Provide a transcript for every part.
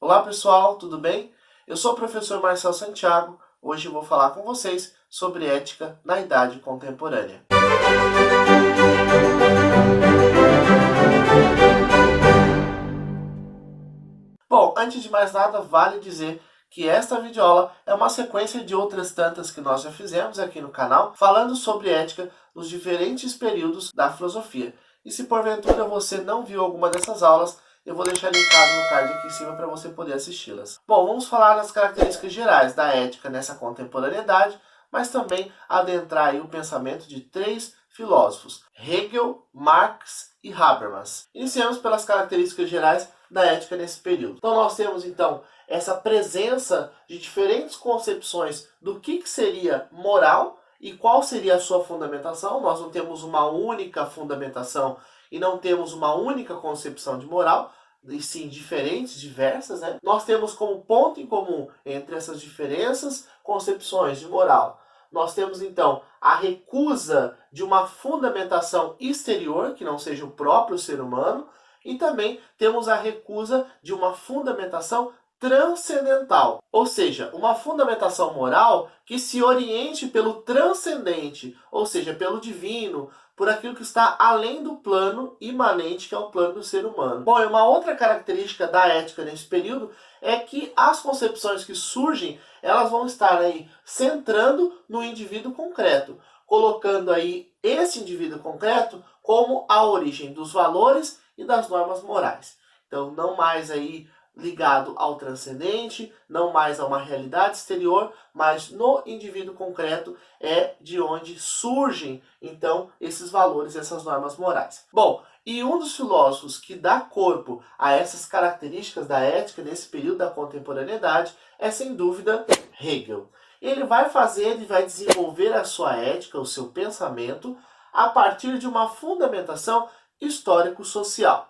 Olá pessoal, tudo bem? Eu sou o professor Marcel Santiago. Hoje eu vou falar com vocês sobre ética na idade contemporânea. Bom, antes de mais nada, vale dizer que esta videoaula é uma sequência de outras tantas que nós já fizemos aqui no canal, falando sobre ética nos diferentes períodos da filosofia. E se porventura você não viu alguma dessas aulas, eu vou deixar linkado no card aqui em cima para você poder assisti-las. Bom, vamos falar das características gerais da ética nessa contemporaneidade, mas também adentrar aí o pensamento de três filósofos, Hegel, Marx e Habermas. Iniciamos pelas características gerais da ética nesse período. Então nós temos então essa presença de diferentes concepções do que seria moral e qual seria a sua fundamentação. Nós não temos uma única fundamentação e não temos uma única concepção de moral, e sim diferentes, diversas, né? Nós temos como ponto em comum entre essas diferenças concepções de moral. Nós temos então a recusa de uma fundamentação exterior, que não seja o próprio ser humano, e também temos a recusa de uma fundamentação transcendental, ou seja, uma fundamentação moral que se oriente pelo transcendente, ou seja, pelo divino, por aquilo que está além do plano imanente, que é o plano do ser humano. Bom, e uma outra característica da ética nesse período é que as concepções que surgem, elas vão estar aí centrando no indivíduo concreto, colocando aí esse indivíduo concreto como a origem dos valores e das normas morais. Então, não mais aí ligado ao transcendente, não mais a uma realidade exterior, mas no indivíduo concreto é de onde surgem, então, esses valores, essas normas morais. Bom, e um dos filósofos que dá corpo a essas características da ética nesse período da contemporaneidade é, sem dúvida, Hegel. Ele vai desenvolver a sua ética, o seu pensamento, a partir de uma fundamentação histórico-social.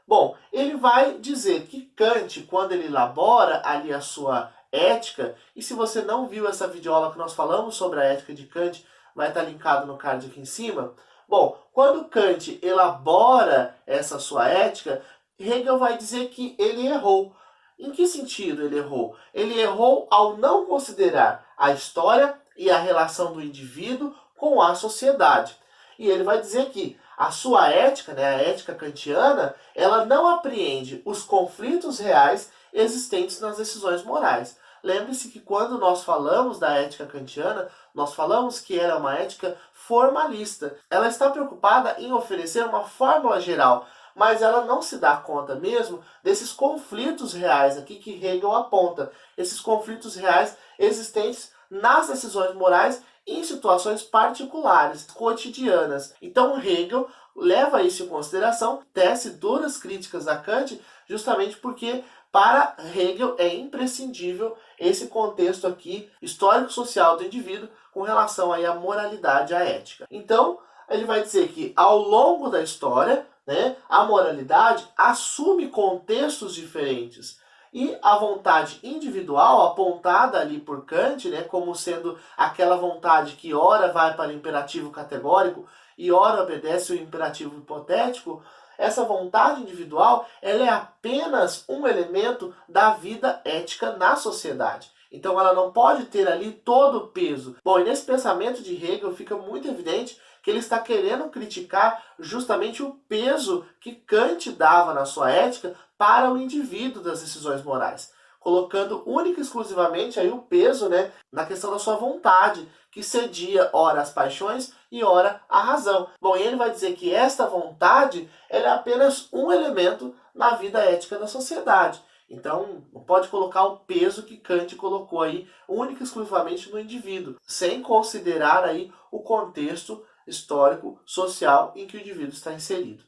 Bom, ele vai dizer que Kant, quando ele elabora ali a sua ética, e se você não viu essa videoaula que nós falamos sobre a ética de Kant, vai estar linkado no card aqui em cima. Bom, quando Kant elabora essa sua ética, Hegel vai dizer que ele errou. Em que sentido ele errou? Ele errou ao não considerar a história e a relação do indivíduo com a sociedade. E ele vai dizer que a sua ética, né, a ética kantiana, ela não apreende os conflitos reais existentes nas decisões morais. Lembre-se que quando nós falamos da ética kantiana, nós falamos que ela é uma ética formalista. Ela está preocupada em oferecer uma fórmula geral, mas ela não se dá conta mesmo desses conflitos reais aqui que Hegel aponta. Esses conflitos reais existentes nas decisões morais em situações particulares, cotidianas. Então Hegel leva isso em consideração, tece duras críticas a Kant, justamente porque para Hegel é imprescindível esse contexto aqui histórico-social do indivíduo com relação aí à moralidade, à ética. Então ele vai dizer que ao longo da história, né, a moralidade assume contextos diferentes. E a vontade individual, apontada ali por Kant, né, como sendo aquela vontade que ora vai para o imperativo categórico e ora obedece o imperativo hipotético, essa vontade individual ela é apenas um elemento da vida ética na sociedade. Então ela não pode ter ali todo o peso. Bom, e nesse pensamento de Hegel fica muito evidente que ele está querendo criticar justamente o peso que Kant dava na sua ética para o indivíduo das decisões morais, colocando única e exclusivamente aí o peso, né, na questão da sua vontade, que cedia ora às paixões e ora à razão. Bom, e ele vai dizer que esta vontade ela é apenas um elemento na vida ética da sociedade. Então, não pode colocar o peso que Kant colocou aí, única e exclusivamente no indivíduo, sem considerar aí o contexto histórico, social em que o indivíduo está inserido.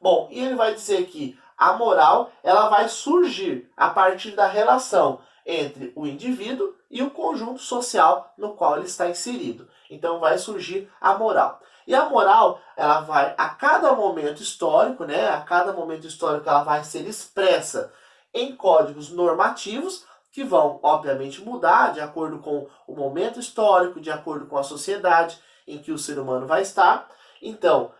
Bom, e ele vai dizer que a moral ela vai surgir a partir da relação entre o indivíduo e o conjunto social no qual ele está inserido. Então vai surgir a moral. E a moral, ela vai a cada momento histórico, né, a cada momento histórico ela vai ser expressa em códigos normativos que vão, obviamente, mudar de acordo com o momento histórico, de acordo com a sociedade em que o ser humano vai estar. Então,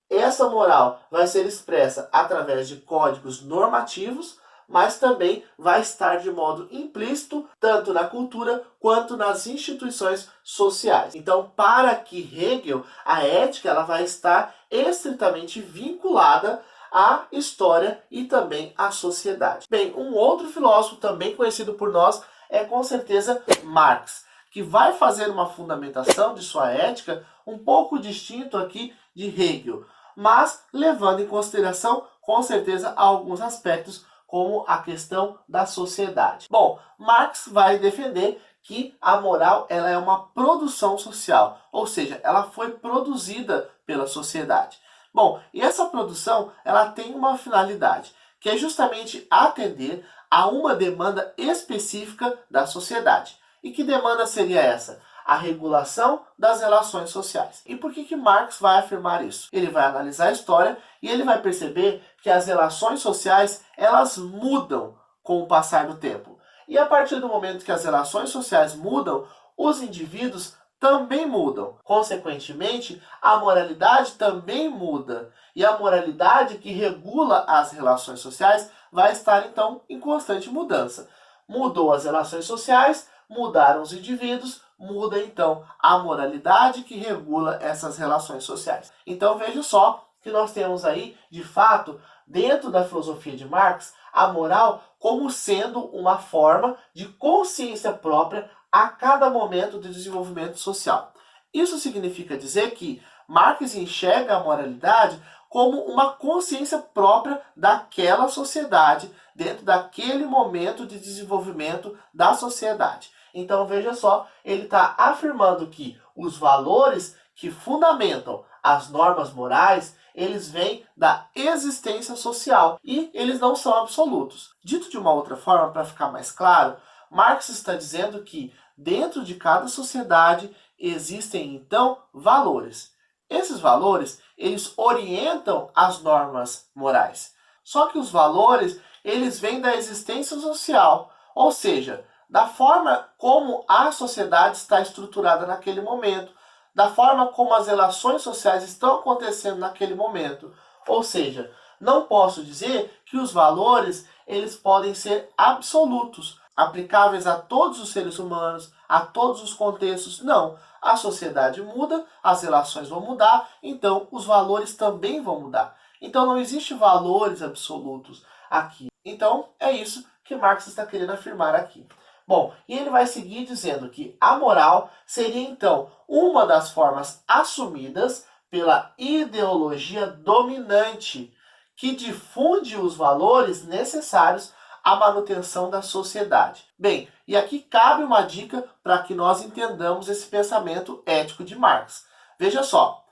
essa moral vai ser expressa através de códigos normativos, mas também vai estar de modo implícito tanto na cultura quanto nas instituições sociais. Então, para que Hegel, a ética ela vai estar estritamente vinculada à história e também à sociedade. Bem, um outro filósofo também conhecido por nós é com certeza Marx, que vai fazer uma fundamentação de sua ética um pouco distinto aqui de Hegel, mas levando em consideração com certeza alguns aspectos como a questão da sociedade. Bom, Marx vai defender que a moral ela é uma produção social, ou seja, ela foi produzida pela sociedade. Bom, e essa produção ela tem uma finalidade, que é justamente atender a uma demanda específica da sociedade. E que demanda seria essa? A regulação das relações sociais. E por que Marx vai afirmar isso? Ele vai analisar a história e ele vai perceber que as relações sociais elas mudam com o passar do tempo. E a partir do momento que as relações sociais mudam, os indivíduos também mudam. Consequentemente, a moralidade também muda. E a moralidade que regula as relações sociais vai estar então em constante mudança. Mudou as relações sociais, mudaram os indivíduos, muda então a moralidade que regula essas relações sociais. Então veja só que nós temos aí, de fato, dentro da filosofia de Marx, a moral como sendo uma forma de consciência própria a cada momento de desenvolvimento social. Isso significa dizer que Marx enxerga a moralidade como uma consciência própria daquela sociedade, dentro daquele momento de desenvolvimento da sociedade. Então veja só, ele está afirmando que os valores que fundamentam as normas morais, eles vêm da existência social e eles não são absolutos. Dito de uma outra forma, para ficar mais claro, Marx está dizendo que dentro de cada sociedade existem então valores. Esses valores, eles orientam as normas morais. Só que os valores, eles vêm da existência social, ou seja, da forma como a sociedade está estruturada naquele momento, da forma como as relações sociais estão acontecendo naquele momento. Ou seja, não posso dizer que os valores eles podem ser absolutos, aplicáveis a todos os seres humanos, a todos os contextos. Não, a sociedade muda, as relações vão mudar, então os valores também vão mudar. Então não existe valores absolutos aqui. Então é isso que Marx está querendo afirmar aqui. Bom, e ele vai seguir dizendo que a moral seria então uma das formas assumidas pela ideologia dominante que difunde os valores necessários à manutenção da sociedade. Bem, e aqui cabe uma dica para que nós entendamos esse pensamento ético de Marx. Veja só,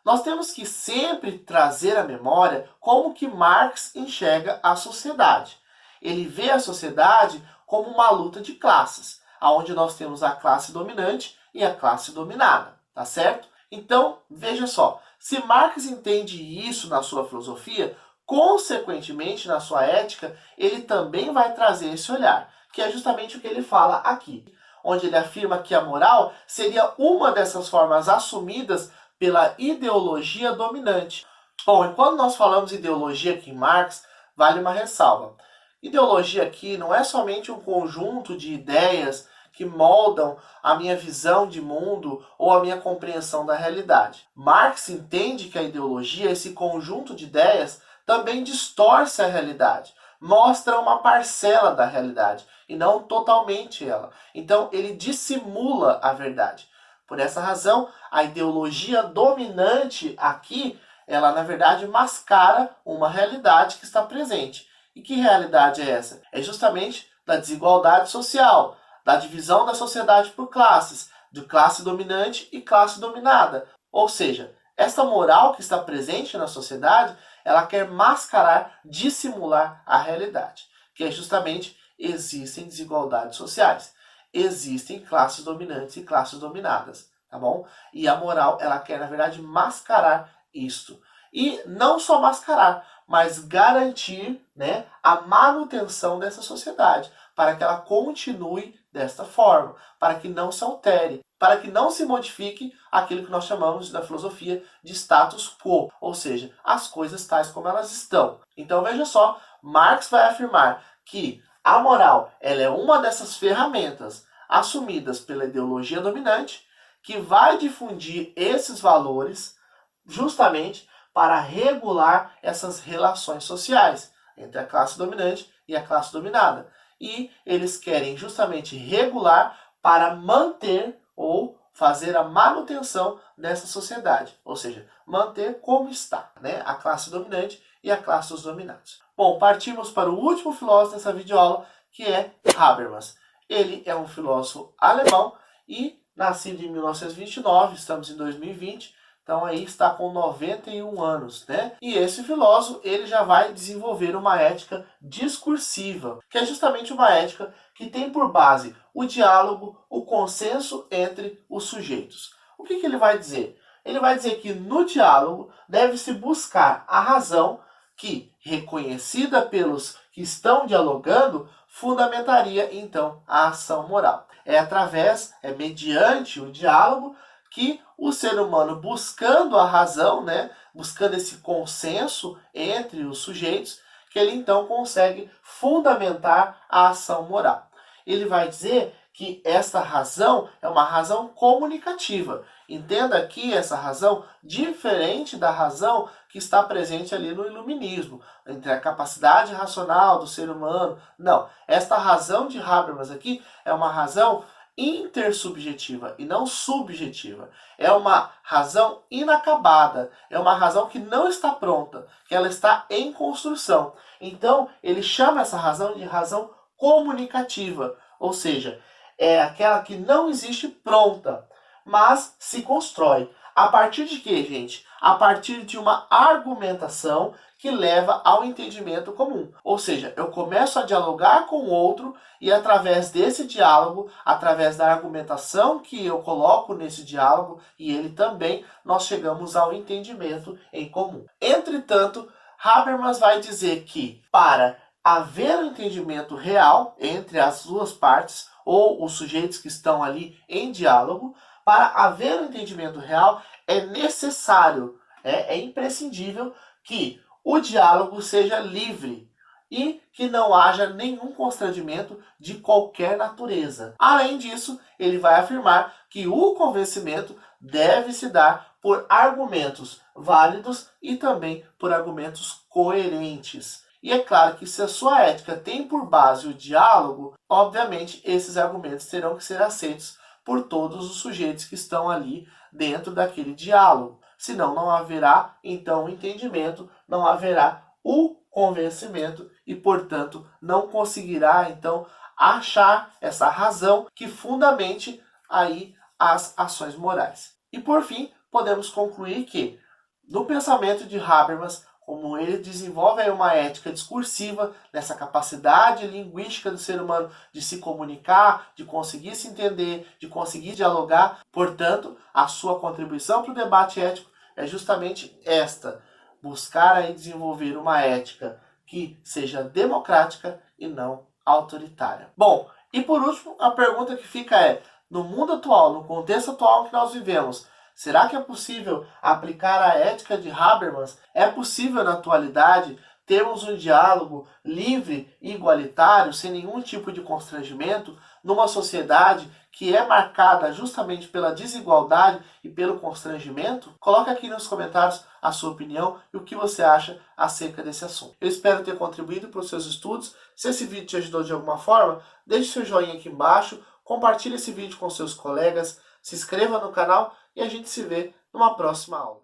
nós temos que sempre trazer à memória como que Marx enxerga a sociedade. Ele vê a sociedade como uma luta de classes, onde nós temos a classe dominante e a classe dominada, tá certo? Então, veja só, se Marx entende isso na sua filosofia, consequentemente na sua ética, ele também vai trazer esse olhar, que é justamente o que ele fala aqui, onde ele afirma que a moral seria uma dessas formas assumidas pela ideologia dominante. Bom, e quando nós falamos ideologia aqui em Marx, vale uma ressalva. Ideologia aqui não é somente um conjunto de ideias que moldam a minha visão de mundo ou a minha compreensão da realidade. Marx entende que a ideologia, esse conjunto de ideias, também distorce a realidade, mostra uma parcela da realidade e não totalmente ela. Então ele dissimula a verdade. Por essa razão, a ideologia dominante aqui, ela na verdade mascara uma realidade que está presente. E que realidade é essa? É justamente da desigualdade social, da divisão da sociedade por classes, de classe dominante e classe dominada. Ou seja, essa moral que está presente na sociedade, ela quer mascarar, dissimular a realidade, que é justamente existem desigualdades sociais, existem classes dominantes e classes dominadas, tá bom? E a moral, ela quer, na verdade, mascarar isto. E não só mascarar, mas garantir, né, a manutenção dessa sociedade, para que ela continue desta forma, para que não se altere, para que não se modifique aquilo que nós chamamos na filosofia de status quo, ou seja, as coisas tais como elas estão. Então veja só, Marx vai afirmar que a moral ela é uma dessas ferramentas assumidas pela ideologia dominante que vai difundir esses valores justamente para regular essas relações sociais entre a classe dominante e a classe dominada. E eles querem justamente regular para manter ou fazer a manutenção dessa sociedade, ou seja, manter como está, né, a classe dominante e a classe dos dominados. Bom, partimos para o último filósofo dessa videoaula, que é Habermas. Ele é um filósofo alemão e nascido em 1929, estamos em 2020, então aí está com 91 anos, né? E esse filósofo, ele já vai desenvolver uma ética discursiva, que é justamente uma ética que tem por base o diálogo, o consenso entre os sujeitos. O que ele vai dizer? Ele vai dizer que no diálogo deve-se buscar a razão que, reconhecida pelos que estão dialogando, fundamentaria então a ação moral. É mediante o diálogo que o ser humano, buscando a razão, né, buscando esse consenso entre os sujeitos, que ele então consegue fundamentar a ação moral. Ele vai dizer que essa razão é uma razão comunicativa. Entenda aqui essa razão diferente da razão que está presente ali no iluminismo, entre a capacidade racional do ser humano. Não, esta razão de Habermas aqui é uma razão intersubjetiva e não subjetiva. É uma razão inacabada, é uma razão que não está pronta, que ela está em construção. Então, ele chama essa razão de razão comunicativa, ou seja, é aquela que não existe pronta, mas se constrói. A partir de quê, gente? A partir de uma argumentação que leva ao entendimento comum. Ou seja, eu começo a dialogar com o outro e através desse diálogo, através da argumentação que eu coloco nesse diálogo e ele também, nós chegamos ao entendimento em comum. Entretanto, Habermas vai dizer que para haver um entendimento real entre as duas partes ou os sujeitos que estão ali em diálogo, para haver um entendimento real é necessário, é imprescindível que o diálogo seja livre e que não haja nenhum constrangimento de qualquer natureza. Além disso, ele vai afirmar que o convencimento deve se dar por argumentos válidos e também por argumentos coerentes. E é claro que se a sua ética tem por base o diálogo, obviamente esses argumentos terão que ser aceitos por todos os sujeitos que estão ali dentro daquele diálogo. Senão não haverá, então, o entendimento, não haverá o convencimento e, portanto, não conseguirá, então, achar essa razão que fundamente aí as ações morais. E, por fim, podemos concluir que, no pensamento de Habermas, como ele desenvolve aí uma ética discursiva, nessa capacidade linguística do ser humano de se comunicar, de conseguir se entender, de conseguir dialogar. Portanto, a sua contribuição para o debate ético é justamente esta: buscar aí desenvolver uma ética que seja democrática e não autoritária. Bom, e por último, a pergunta que fica é, no mundo atual, no contexto atual que nós vivemos, será que é possível aplicar a ética de Habermas? É possível, na atualidade, termos um diálogo livre e igualitário, sem nenhum tipo de constrangimento, numa sociedade que é marcada justamente pela desigualdade e pelo constrangimento? Coloque aqui nos comentários a sua opinião e o que você acha acerca desse assunto. Eu espero ter contribuído para os seus estudos. Se esse vídeo te ajudou de alguma forma, deixe seu joinha aqui embaixo, compartilhe esse vídeo com seus colegas, se inscreva no canal e a gente se vê numa próxima aula.